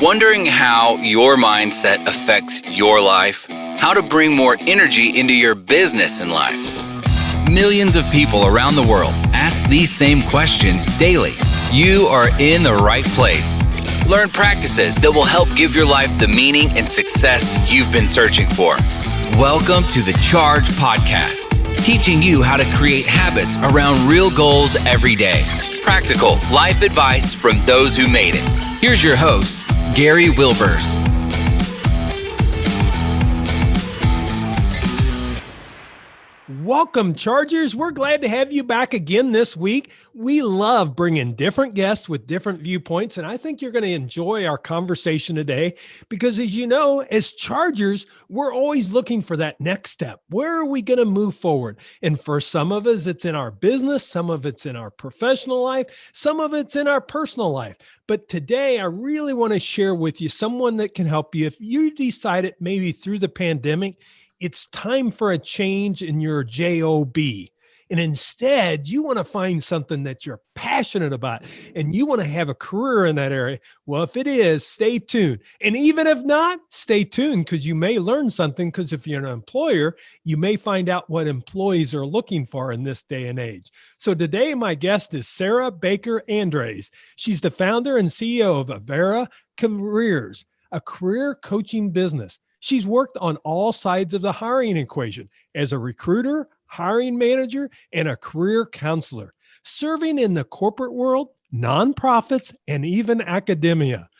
Wondering how your mindset affects your life? How to bring more energy into your business and life? Millions of people around the world ask these same questions daily. You are in the right place. Learn practices that will help give your life the meaning and success you've been searching for. Welcome to the Charge Podcast, teaching you how to create habits around real goals every day. Practical life advice from those who made it. Here's your host, Gary Wilbers. Welcome, Chargers. We're glad to have you back again this week. We love bringing different guests with different viewpoints, and I think you're going to enjoy our conversation today because, as you know, as Chargers, we're always looking for that next step. Where are we going to move forward? And for some of us, it's in our business, some of it's in our professional life, some of it's in our personal life. But today, I really want to share with you someone that can help you if you decided maybe through the pandemic, it's time for a change in your job. And instead, you want to find something that you're passionate about and you want to have a career in that area. Well, if it is, stay tuned. And even if not, stay tuned because you may learn something because if you're an employer, you may find out what employees are looking for in this day and age. So today, my guest is Sarah Baker Andrus. She's the founder and CEO of Avarah Careers, a career coaching business. She's worked on all sides of the hiring equation as a recruiter, hiring manager, and a career counselor, serving in the corporate world, nonprofits, and even academia.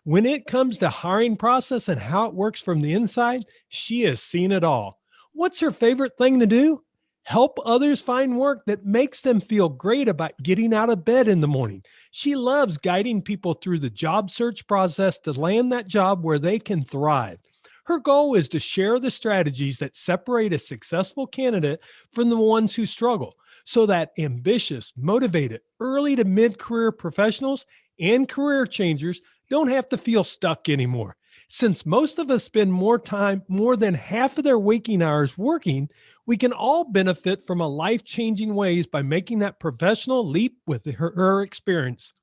When it comes to hiring process and how it works from the inside, she has seen it all. What's her favorite thing to do? Help others find work that makes them feel great about getting out of bed in the morning. She loves guiding people through the job search process to land that job where they can thrive. Her goal is to share the strategies that separate a successful candidate from the ones who struggle so that ambitious, motivated, early to mid-career professionals and career changers don't have to feel stuck anymore. Since most of us spend more than half of their waking hours working, we can all benefit from a life-changing ways by making that professional leap with her experience.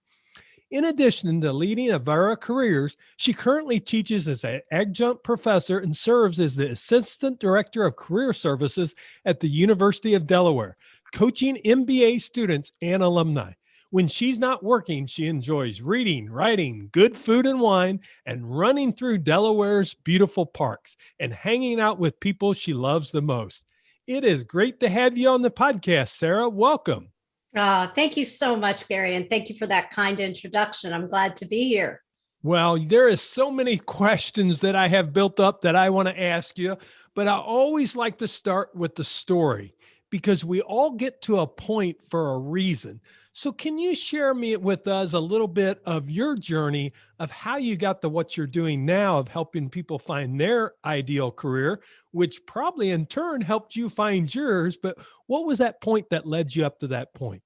In addition to leading Avarah Careers, she currently teaches as an adjunct professor and serves as the Assistant Director of Career Services at the University of Delaware, coaching MBA students and alumni. When she's not working, she enjoys reading, writing, good food and wine, and running through Delaware's beautiful parks and hanging out with people she loves the most. It is great to have you on the podcast, Sarah. Welcome. Thank you so much, Gary, and thank you for that kind introduction. I'm glad to be here. Well, there is so many questions that I have built up that I want to ask you, but I always like to start with the story because we all get to a point for a reason. So can you share with us a little bit of your journey of how you got to what you're doing now of helping people find their ideal career, which probably in turn helped you find yours, but what was that point that led you up to that point?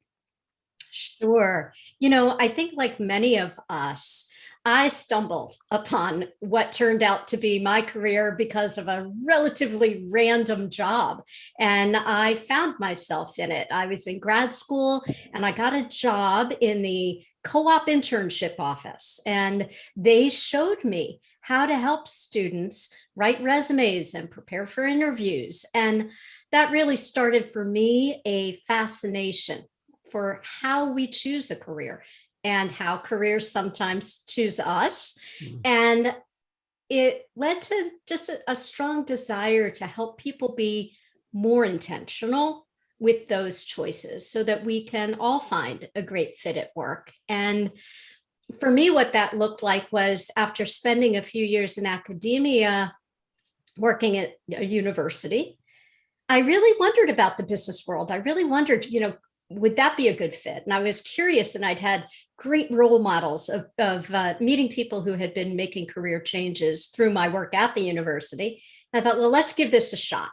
Sure. I think like many of us, I stumbled upon what turned out to be my career because of a relatively random job. And I found myself in it. I was in grad school and I got a job in the co-op internship office. And they showed me how to help students write resumes and prepare for interviews. And that really started for me a fascination for how we choose a career and how careers sometimes choose us. And it led to just a strong desire to help people be more intentional with those choices so that we can all find a great fit at work. And for me, what that looked like was after spending a few years in academia, working at a university, I really wondered about the business world. I really wondered, would that be a good fit? And I was curious, and I'd had great role models of meeting people who had been making career changes through my work at the university. And I thought, well, let's give this a shot.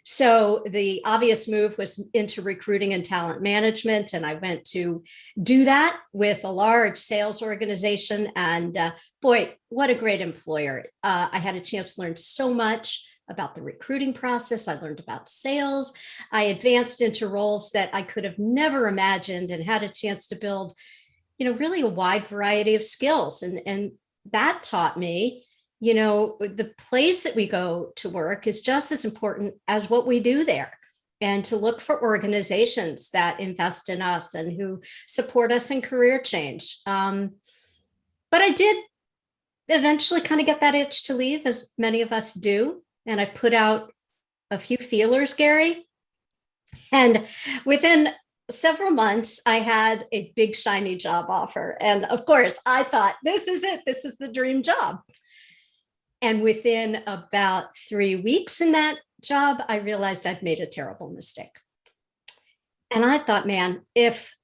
So the obvious move was into recruiting and talent management. And I went to do that with a large sales organization. And boy, what a great employer. I had a chance to learn so much about the recruiting process. I learned about sales. I advanced into roles that I could have never imagined and had a chance to build, really a wide variety of skills and that taught me, the place that we go to work is just as important as what we do there. And to look for organizations that invest in us and who support us in career change. But I did eventually kind of get that itch to leave, as many of us do. And I put out a few feelers, Gary. And within several months, I had a big, shiny job offer. And of course, I thought, this is it. This is the dream job. And within about 3 weeks in that job, I realized I'd made a terrible mistake. And I thought, man, if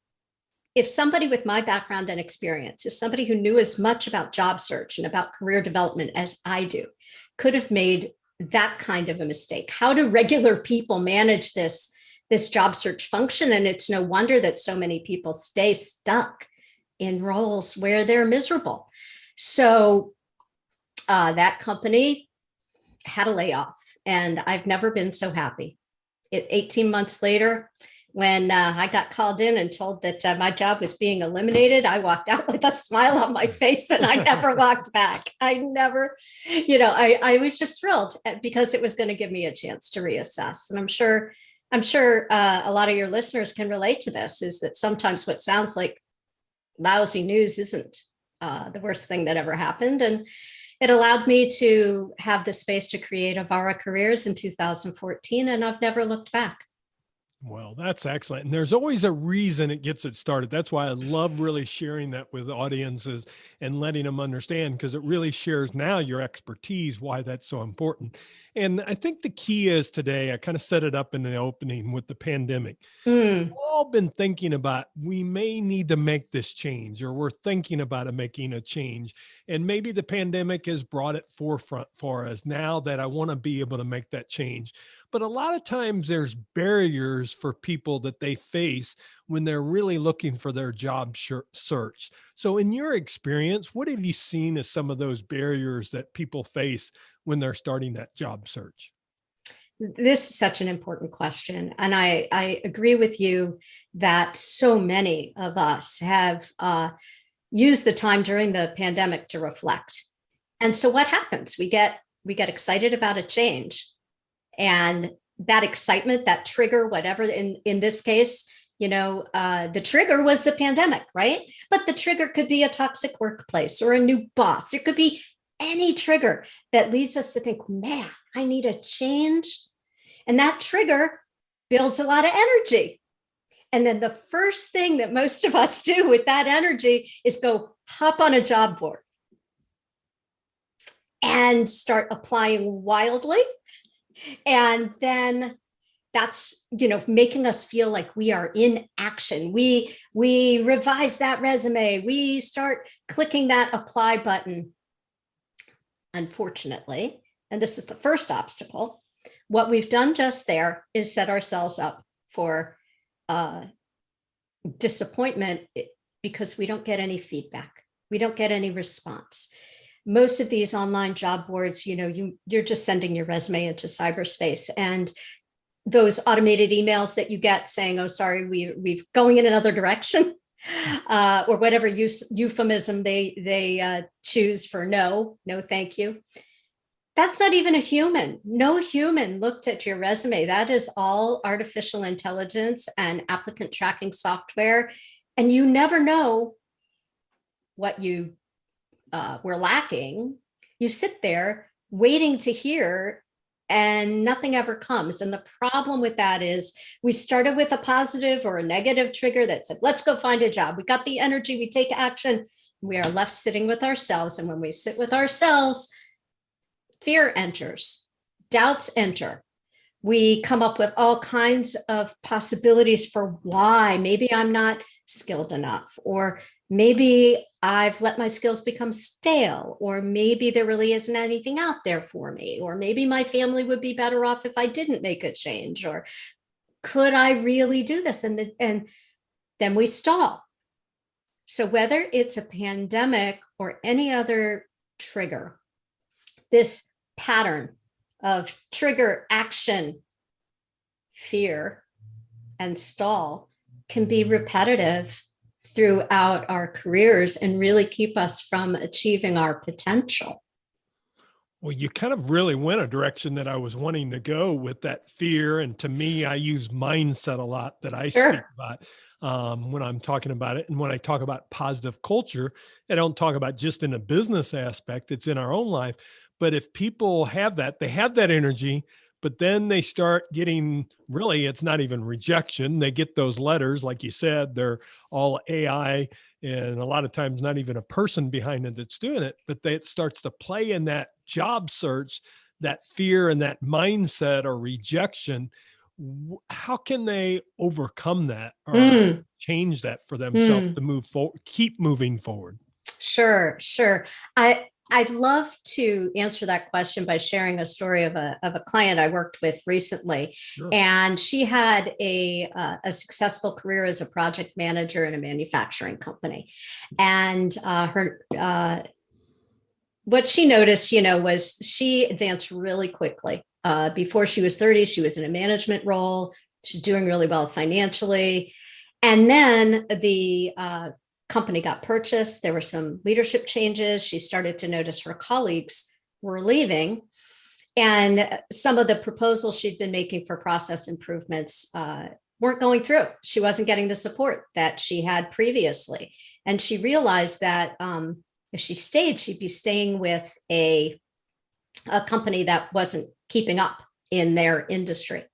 somebody with my background and experience, if somebody who knew as much about job search and about career development as I do could have made that kind of a mistake, how do regular people manage this job search function? And it's no wonder that so many people stay stuck in roles where they're miserable. So that company had a layoff, and I've never been so happy. 18 months later, when I got called in and told that my job was being eliminated, I walked out with a smile on my face, and I never walked back. I never, I was just thrilled because it was going to give me a chance to reassess. And I'm sure a lot of your listeners can relate to this, is that sometimes what sounds like lousy news isn't the worst thing that ever happened. And it allowed me to have the space to create Avarah Careers in 2014, and I've never looked back. Well, that's excellent. And there's always a reason it gets it started. That's why I love really sharing that with audiences and letting them understand, because it really shares now your expertise, why that's so important. And I think the key is today, I kind of set it up in the opening with the pandemic. We've all been thinking about, we may need to make this change, or we're thinking about making a change. And maybe the pandemic has brought it forefront for us now that I want to be able to make that change. But a lot of times there's barriers for people that they face when they're really looking for their job search. So in your experience, what have you seen as some of those barriers that people face when they're starting that job search? This is such an important question. And I agree with you that so many of us have used the time during the pandemic to reflect. And so what happens? We get excited about a change. And that excitement, that trigger, whatever, in this case, the trigger was the pandemic, right? But the trigger could be a toxic workplace or a new boss. It could be any trigger that leads us to think, man, I need a change. And that trigger builds a lot of energy. And then the first thing that most of us do with that energy is go hop on a job board and start applying wildly. And then that's, making us feel like we are in action. We revise that resume. We start clicking that apply button. Unfortunately, and this is the first obstacle, what we've done just there is set ourselves up for disappointment, because we don't get any feedback. We don't get any response. Most of these online job boards, you're just sending your resume into cyberspace, and those automated emails that you get saying, "Oh, sorry, we've going in another direction," or whatever euphemism they choose for no, thank you. That's not even a human. No human looked at your resume. That is all artificial intelligence and applicant tracking software, and you never know what you were lacking. You sit there waiting to hear, and nothing ever comes. And the problem with that is we started with a positive or a negative trigger that said, let's go find a job. We got the energy, we take action. We are left sitting with ourselves. And when we sit with ourselves, fear enters, doubts enter. We come up with all kinds of possibilities for why. Maybe I'm not skilled enough, or maybe I've let my skills become stale, or maybe there really isn't anything out there for me, or maybe my family would be better off if I didn't make a change, or could I really do this? And then we stall. So whether it's a pandemic or any other trigger, this pattern of trigger, action, fear, and stall can be repetitive throughout our careers and really keep us from achieving our potential. Well, you kind of really went a direction that I was wanting to go with that fear. And to me, I use mindset a lot that I speak about when I'm talking about it. And when I talk about positive culture, I don't talk about just in a business aspect, it's in our own life. But if people have that, they have that energy, but then they start getting, really, it's not even rejection. They get those letters, like you said, they're all AI, and a lot of times not even a person behind it that's doing it, but it starts to play in that job search, that fear and that mindset or rejection. How can they overcome that or change that for themselves to move forward, keep moving forward? Sure. I'd love to answer that question by sharing a story of a client I worked with recently. Sure. And she had a successful career as a project manager in a manufacturing company. And what she noticed, was she advanced really quickly. Before she was 30, she was in a management role. She's doing really well financially. And then the company got purchased. There were some leadership changes. She started to notice her colleagues were leaving. And some of the proposals she'd been making for process improvements weren't going through. She wasn't getting the support that she had previously. And she realized that if she stayed, she'd be staying with a company that wasn't keeping up in their industry.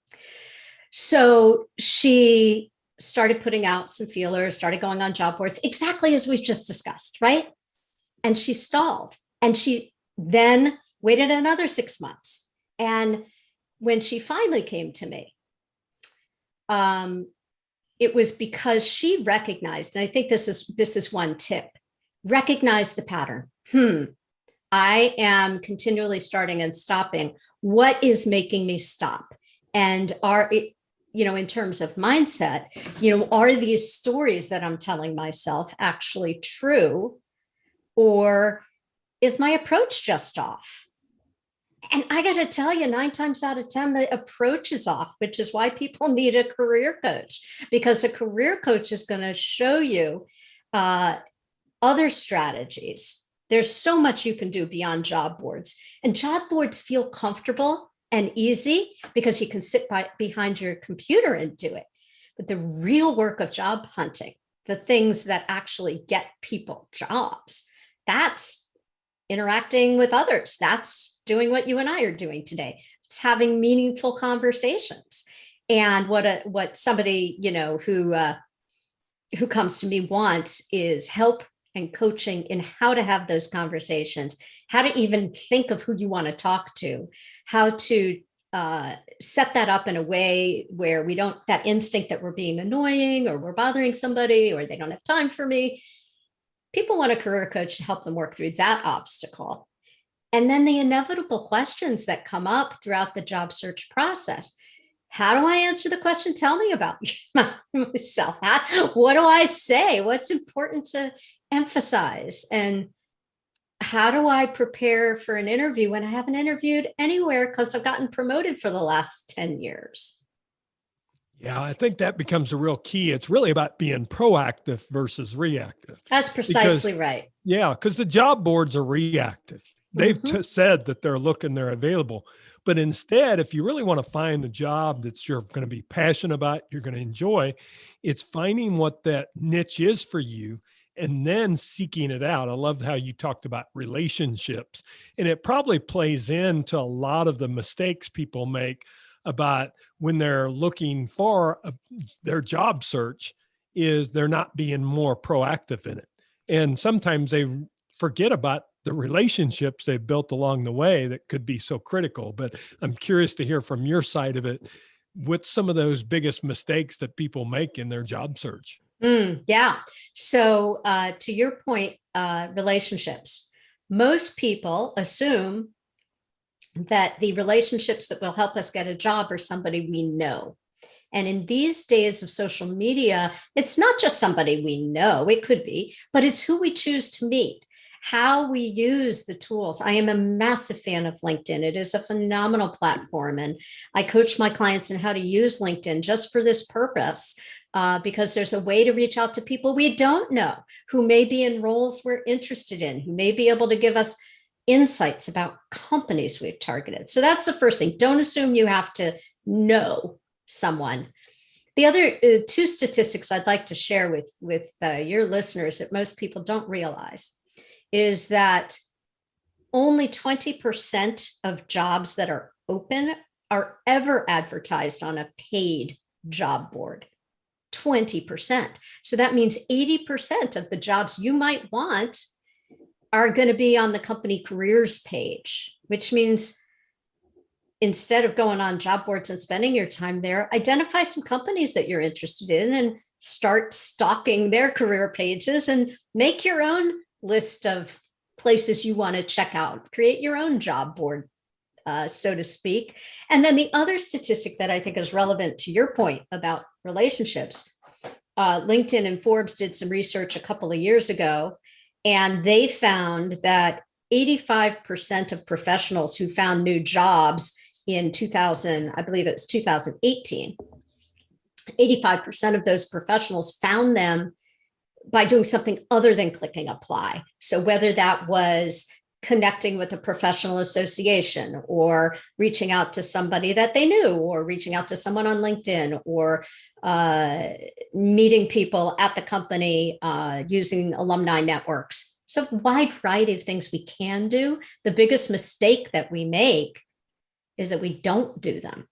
So she started putting out some feelers, started going on job boards, exactly as we've just discussed, right? And she stalled. And she then waited another 6 months. And when she finally came to me, it was because she recognized, and I think this is one tip, recognize the pattern. I am continually starting and stopping. What is making me stop? And in terms of mindset, are these stories that I'm telling myself actually true? Or is my approach just off? And I got to tell you, 9 times out of 10, the approach is off, which is why people need a career coach, because a career coach is going to show you other strategies. There's so much you can do beyond job boards, and job boards feel comfortable and easy because you can sit behind your computer and do it. But the real work of job hunting, the things that actually get people jobs, that's interacting with others. That's doing what you and I are doing today. It's having meaningful conversations. And what somebody, who comes to me wants is help and coaching in how to have those conversations, how to even think of who you want to talk to, how to set that up in a way where we don't, that instinct that we're being annoying or we're bothering somebody or they don't have time for me. People want a career coach to help them work through that obstacle. And then the inevitable questions that come up throughout the job search process. How do I answer the question? Tell me about myself. What do I say? What's important to emphasize? And how do I prepare for an interview when I haven't interviewed anywhere because I've gotten promoted for the last 10 years? Yeah, I think that becomes a real key. It's really about being proactive versus reactive. That's precisely right. Yeah, because the job boards are reactive. They've said that they're looking, they're available. But instead, if you really want to find a job that you're going to be passionate about, you're going to enjoy, it's finding what that niche is for you and then seeking it out. I love how you talked about relationships, and it probably plays into a lot of the mistakes people make about when they're looking for their job search is they're not being more proactive in it. And sometimes they forget about the relationships they've built along the way that could be so critical. But I'm curious to hear from your side of it, what's some of those biggest mistakes that people make in their job search? Yeah. So to your point, relationships. Most people assume that the relationships that will help us get a job are somebody we know. And in these days of social media, it's not just somebody we know, it could be, but it's who we choose to meet, how we use the tools. I am a massive fan of LinkedIn. It is a phenomenal platform. And I coach my clients in how to use LinkedIn just for this purpose. because there's a way to reach out to people we don't know who may be in roles we're interested in, who may be able to give us insights about companies we've targeted. So that's the first thing. Don't assume you have to know someone. The other two statistics I'd like to share with your listeners that most people don't realize is that only 20% of jobs that are open are ever advertised on a paid job board. 20%. So that means 80% of the jobs you might want are going to be on the company careers page, which means instead of going on job boards and spending your time there, identify some companies that you're interested in and start stalking their career pages and make your own list of places you want to check out. Create your own job board, so to speak. And then the other statistic that I think is relevant to your point about relationships, LinkedIn and Forbes did some research a couple of years ago, and they found that 85% of professionals who found new jobs in 2000, I believe it was 2018, 85% of those professionals found them by doing something other than clicking apply. So whether that was connecting with a professional association or reaching out to somebody that they knew or reaching out to someone on LinkedIn or meeting people at the company using alumni networks. So a wide variety of things we can do. The biggest mistake that we make is that we don't do them.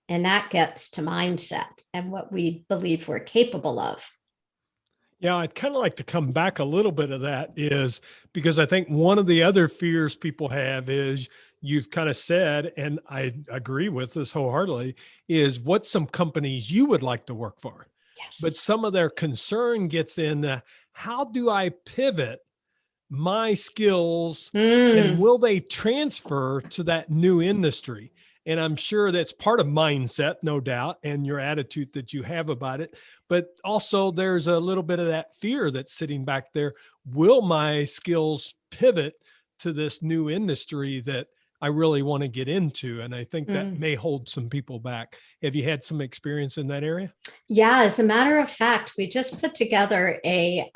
And that gets to mindset and what we believe we're capable of. Yeah, I'd kind of like to come back a little bit of that is because I think one of the other fears people have is you've kind of said, and I agree with this wholeheartedly, is what some companies you would like to work for. Yes. But some of their concern gets in how do I pivot my skills and will they transfer to that new industry? And I'm sure that's part of mindset, no doubt, and your attitude that you have about it. But also there's a little bit of that fear that's sitting back there. Will my skills pivot to this new industry that I really want to get into? And I think that may hold some people back. Have you had some experience in that area? Yeah, as a matter of fact, we just put together a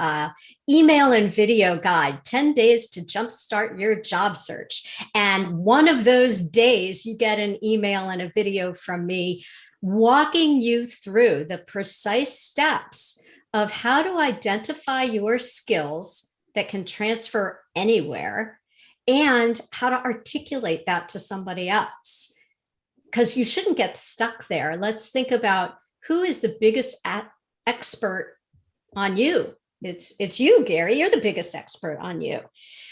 email and video guide, 10 days to jumpstart your job search. And one of those days you get an email and a video from me walking you through the precise steps of how to identify your skills that can transfer anywhere and how to articulate that to somebody else. Because you shouldn't get stuck there. Let's think about who is the biggest expert on you. It's you, Gary. You're the biggest expert on you.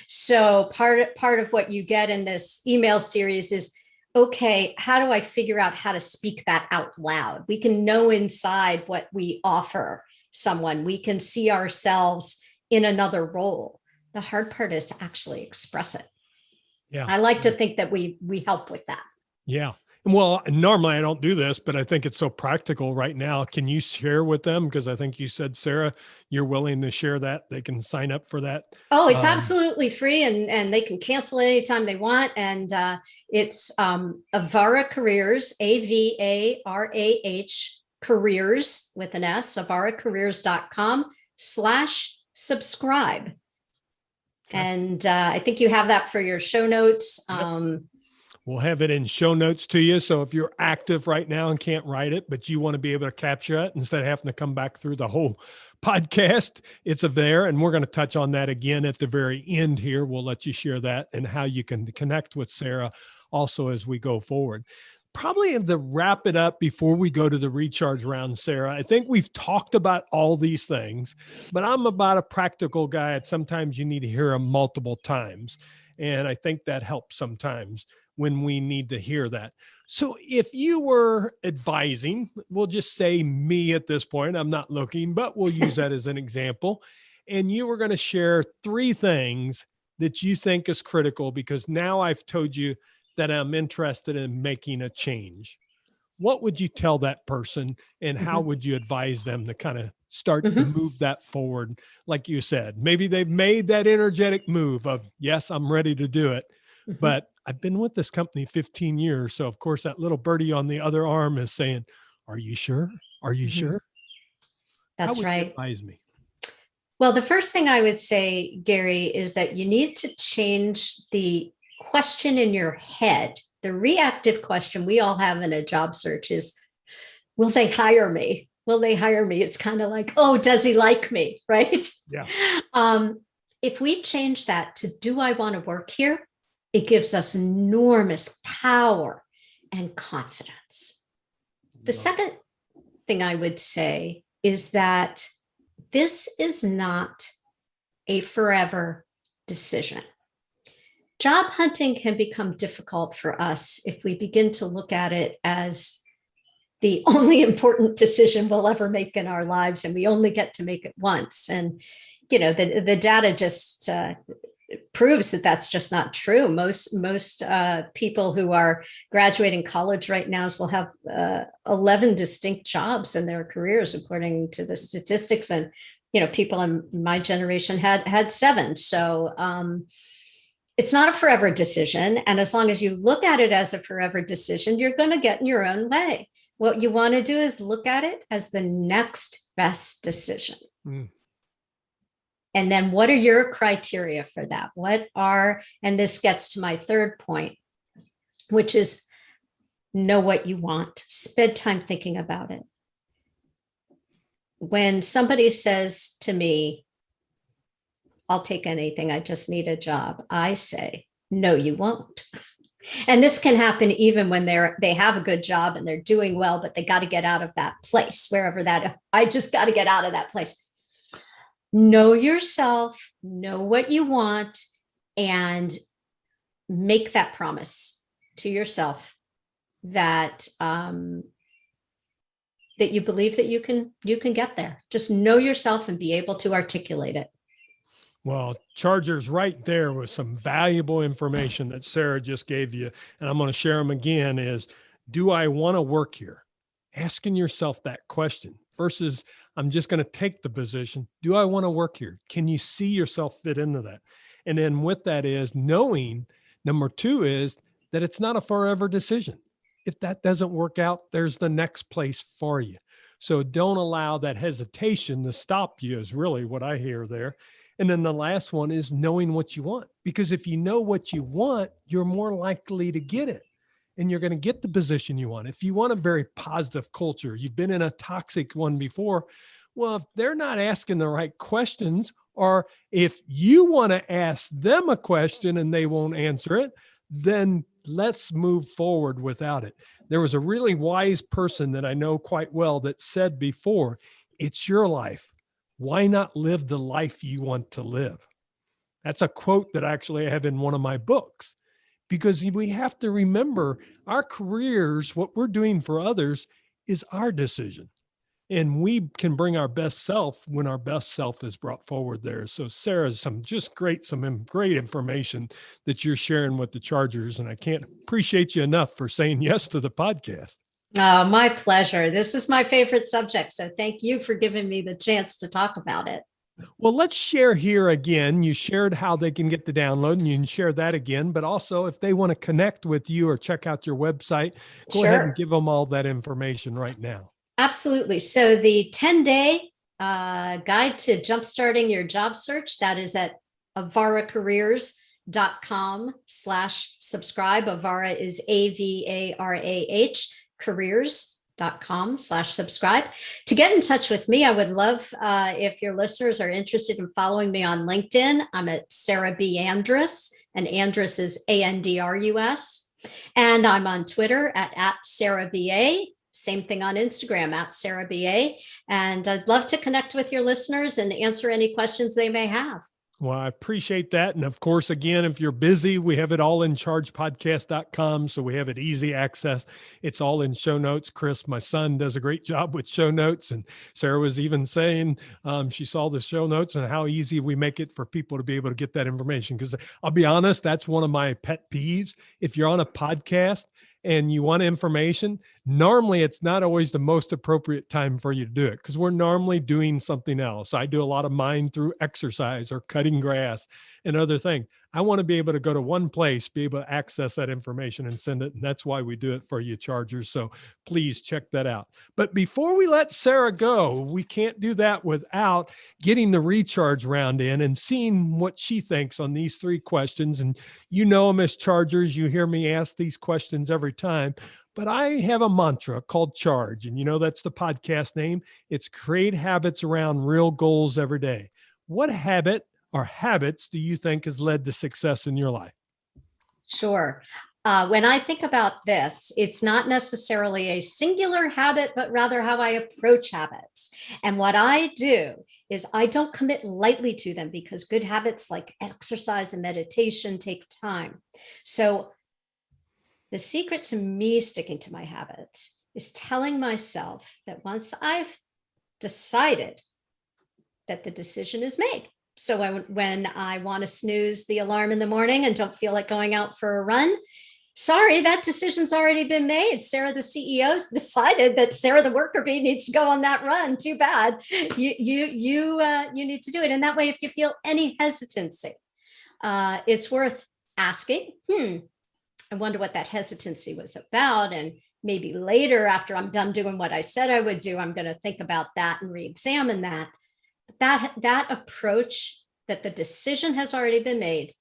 So part of what you get in this email series is, okay, how do I figure out how to speak that out loud? We can know inside what we offer someone. We can see ourselves in another role. The hard part is to actually express it. Yeah. I like to think that we help with that. Yeah. Well, normally I don't do this, but I think it's so practical right now. Can you share with them? Because I think you said, Sarah, you're willing to share that. They can sign up for that. Oh, it's absolutely free and they can cancel it anytime they want. And it's Avarah Careers, AVARAH Careers with an S, avarahcareers.com/subscribe. Okay. And I think you have that for your show notes. Yep. We'll have it in show notes to you. So if you're active right now and can't write it, but you want to be able to capture it instead of having to come back through the whole podcast, it's there. And we're going to touch on that again at the very end here. We'll let you share that and how you can connect with Sarah also as we go forward. Probably to wrap it up before we go to the recharge round, Sarah, I think we've talked about all these things, but I'm about a practical guy. Sometimes you need to hear them multiple times. And I think that helps sometimes when we need to hear that. So if you were advising, we'll just say me at this point, I'm not looking, but we'll use that as an example. And you were going to share 3 things that you think is critical because now I've told you that I'm interested in making a change. What would you tell that person and how would you advise them to kind of start to move that forward? Like you said, maybe they've made that energetic move of, yes, I'm ready to do it, but I've been with this company 15 years. So of course that little birdie on the other arm is saying, are you sure? Are you sure? How That's would you right. advise me? Well, the first thing I would say, Gary, is that you need to change the question in your head. The reactive question we all have in a job search is, will they hire me? Will they hire me? It's kind of like, oh, does he like me? Right? Yeah. If we change that to, do I want to work here? It gives us enormous power and confidence. The second thing I would say is that this is not a forever decision. Job hunting can become difficult for us if we begin to look at it as the only important decision we'll ever make in our lives, and we only get to make it once. And, the data just proves that that's just not true. Most people who are graduating college right now will have 11 distinct jobs in their careers, according to the statistics. And people in my generation had 7. So it's not a forever decision. And as long as you look at it as a forever decision, you're going to get in your own way. What you want to do is look at it as the next best decision. Mm. And then what are your criteria for that? And this gets to my third point, which is know what you want. Spend time thinking about it. When somebody says to me, I'll take anything, I just need a job, I say, no, you won't. And this can happen even when they have a good job and they're doing well, but they got to get out of that place, I just got to get out of that place. Know yourself, know what you want, and make that promise to yourself that that you believe that you can get there. Just know yourself and be able to articulate it. Well, Charger's right there with some valuable information that Sarah just gave you, and I'm going to share them again, is, do I want to work here? Asking yourself that question versus, I'm just going to take the position. Do I want to work here? Can you see yourself fit into that? And then with that is knowing, number 2 is that it's not a forever decision. If that doesn't work out, there's the next place for you. So don't allow that hesitation to stop you, is really what I hear there. And then the last one is knowing what you want, because if you know what you want, you're more likely to get it and you're going to get the position you want. If you want a very positive culture, you've been in a toxic one before. Well, if they're not asking the right questions, or if you want to ask them a question and they won't answer it, then let's move forward without it. There was a really wise person that I know quite well that said before, it's your life. Why not live the life you want to live? That's a quote that actually I have in one of my books, because we have to remember our careers, what we're doing for others is our decision. And we can bring our best self when our best self is brought forward there. So Sarah, some great information that you're sharing with the Chargers. And I can't appreciate you enough for saying yes to the podcast. Oh, my pleasure. This is my favorite subject. So thank you for giving me the chance to talk about it. Well, let's share here again. You shared how they can get the download, and you can share that again. But also, if they want to connect with you or check out your website, go ahead and give them all that information right now. Absolutely. So the 10-day guide to jumpstarting your job search, that is at avarahcareers.com/subscribe. Avarah is AVARAH, careers.com/subscribe. To get in touch with me, I would love if your listeners are interested in following me on LinkedIn. I'm at Sarah B. Andrus, and Andrus is ANDRUS. And I'm on Twitter at Sarah BA. Same thing on Instagram at Sarah BA. And I'd love to connect with your listeners and answer any questions they may have. Well, I appreciate that. And of course, again, if you're busy, we have it all in chargepodcast.com. So we have it easy access. It's all in show notes. Chris, my son, does a great job with show notes. And Sarah was even saying she saw the show notes and how easy we make it for people to be able to get that information. Because I'll be honest, that's one of my pet peeves. If you're on a podcast and you want information, normally it's not always the most appropriate time for you to do it because we're normally doing something else. I do a lot of mine through exercise or cutting grass and other things. I want to be able to go to one place, be able to access that information and send it. And that's why we do it for you chargers. So please check that out. But before we let Sarah go, we can't do that without getting the recharge round in and seeing what she thinks on these three questions. And you know them as chargers. You hear me ask these questions every time. But I have a mantra called Charge. And you know, that's the podcast name. It's create habits around real goals every day. What habit or habits do you think has led to success in your life? Sure. When I think about this, it's not necessarily a singular habit, but rather how I approach habits. And what I do is I don't commit lightly to them because good habits like exercise and meditation take time. So the secret to me sticking to my habits is telling myself that once I've decided that the decision is made. So when I want to snooze the alarm in the morning and don't feel like going out for a run, sorry, that decision's already been made. Sarah, the CEO's decided that Sarah, the worker bee, needs to go on that run. Too bad. You need to do it. And that way, if you feel any hesitancy, it's worth asking, I wonder what that hesitancy was about. And maybe later, after I'm done doing what I said I would do, I'm going to think about that and re-examine that. That approach that the decision has already been made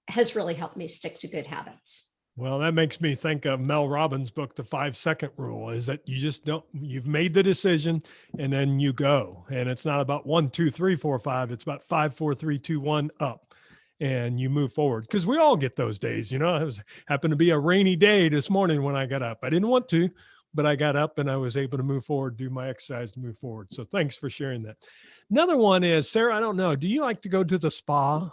has really helped me stick to good habits. Well, that makes me think of Mel Robbins' book, The 5-Second Rule, is that you just you've made the decision and then you go. And it's not about 1, 2, 3, 4, 5. It's about 5, 4, 3, 2, 1 up. And you move forward because we all get those days. You know, it happened to be a rainy day this morning when I got up. I didn't want to, but I got up and I was able to move forward, do my exercise to move forward. So thanks for sharing that. Another one is, Sarah, I don't know, do you like to go to the spa?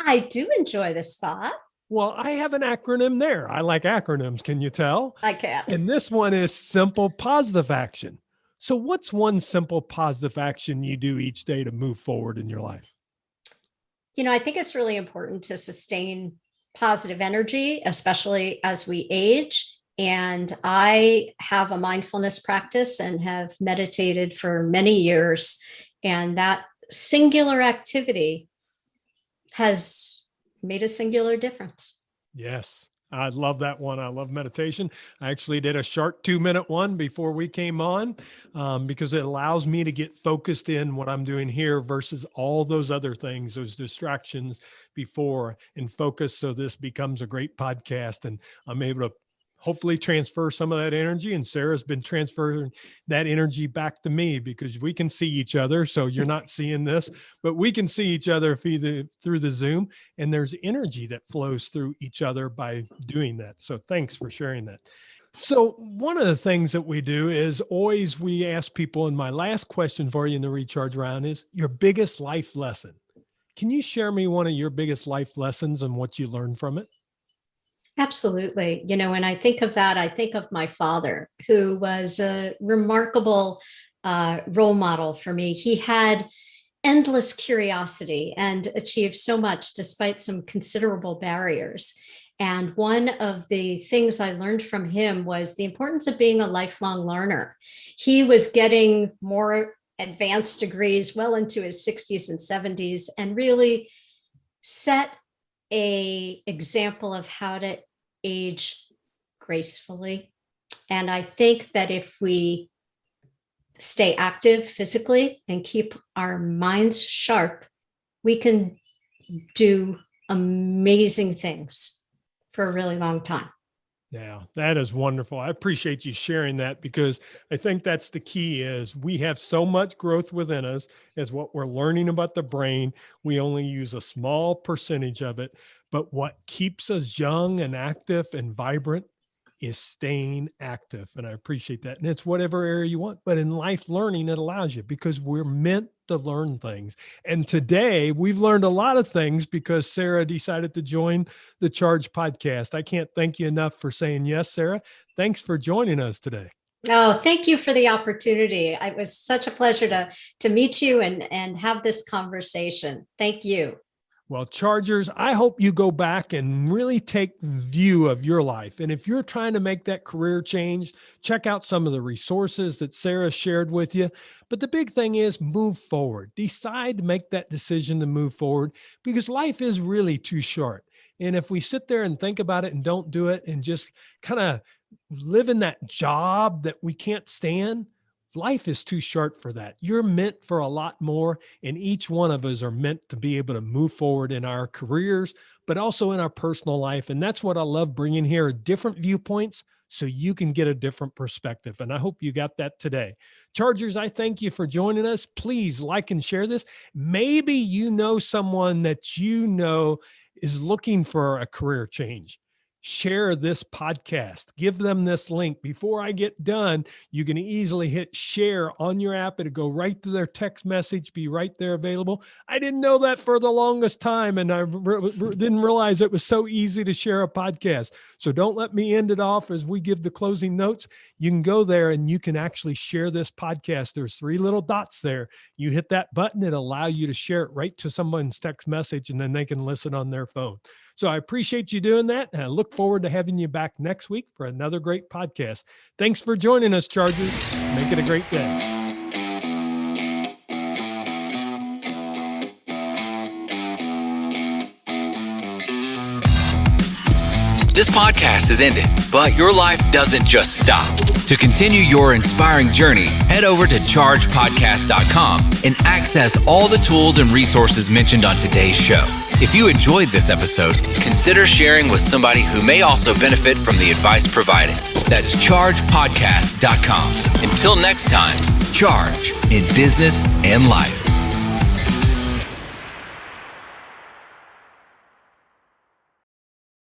I do enjoy the spa. Well, I have an acronym there. I like acronyms. Can you tell? I can. And this one is simple positive action. So what's one simple positive action you do each day to move forward in your life? You know, I think it's really important to sustain positive energy, especially as we age. And I have a mindfulness practice and have meditated for many years. And that singular activity has made a singular difference. Yes, I love that one. I love meditation. I actually did a short 2-minute one before we came on because it allows me to get focused in what I'm doing here versus all those other things, those distractions before, and focus. So this becomes a great podcast and I'm able to hopefully transfer some of that energy. And Sarah's been transferring that energy back to me because we can see each other. So you're not seeing this, but we can see each other through the Zoom, and there's energy that flows through each other by doing that. So thanks for sharing that. So one of the things that we do is always we ask people, and my last question for you in the recharge round is your biggest life lesson. Can you share me one of your biggest life lessons and what you learned from it? Absolutely. You know, when I think of that, I think of my father, who was a remarkable role model for me. He had endless curiosity and achieved so much despite some considerable barriers. And one of the things I learned from him was the importance of being a lifelong learner. He was getting more advanced degrees well into his 60s and 70s and really set an example of how to age gracefully. And I think that if we stay active physically and keep our minds sharp, we can do amazing things for a really long time. Yeah, that is wonderful. I appreciate you sharing that because I think that's the key is we have so much growth within us as what we're learning about the brain. We only use a small percentage of it, but what keeps us young and active and vibrant is staying active. And I appreciate that. And it's whatever area you want, but in life learning, it allows you because we're meant to learn things. And today we've learned a lot of things because Sarah decided to join the Charge podcast. I can't thank you enough for saying yes, Sarah. Thanks for joining us today. Oh, thank you for the opportunity. It was such a pleasure to meet you and have this conversation. Thank you. Well, Chargers, I hope you go back and really take view of your life. And if you're trying to make that career change, check out some of the resources that Sarah shared with you. But the big thing is move forward. Decide to make that decision to move forward because life is really too short. And if we sit there and think about it and don't do it and just kind of live in that job that we can't stand, life is too short for that. You're meant for a lot more, and each one of us are meant to be able to move forward in our careers, but also in our personal life. And that's what I love bringing here, different viewpoints so you can get a different perspective. And I hope you got that today. Chargers, I thank you for joining us. Please like and share this. Maybe you know someone that you know is looking for a career change. Share this podcast. Give them this link. Before I get done, you can easily hit share on your app. It'll go right to their text message, be right there available. I didn't know that for the longest time, and I didn't realize it was so easy to share a podcast. So don't let me end it off as we give the closing notes. You can go there and you can actually share this podcast. There's 3 little dots there. You hit that button, it'll allow you to share it right to someone's text message, and then they can listen on their phone. So I appreciate you doing that, and I look forward to having you back next week for another great podcast. Thanks for joining us, Chargers. Make it a great day. This podcast is ended, but your life doesn't just stop. To continue your inspiring journey, head over to chargepodcast.com and access all the tools and resources mentioned on today's show. If you enjoyed this episode, consider sharing with somebody who may also benefit from the advice provided. That's chargepodcast.com. Until next time, charge in business and life.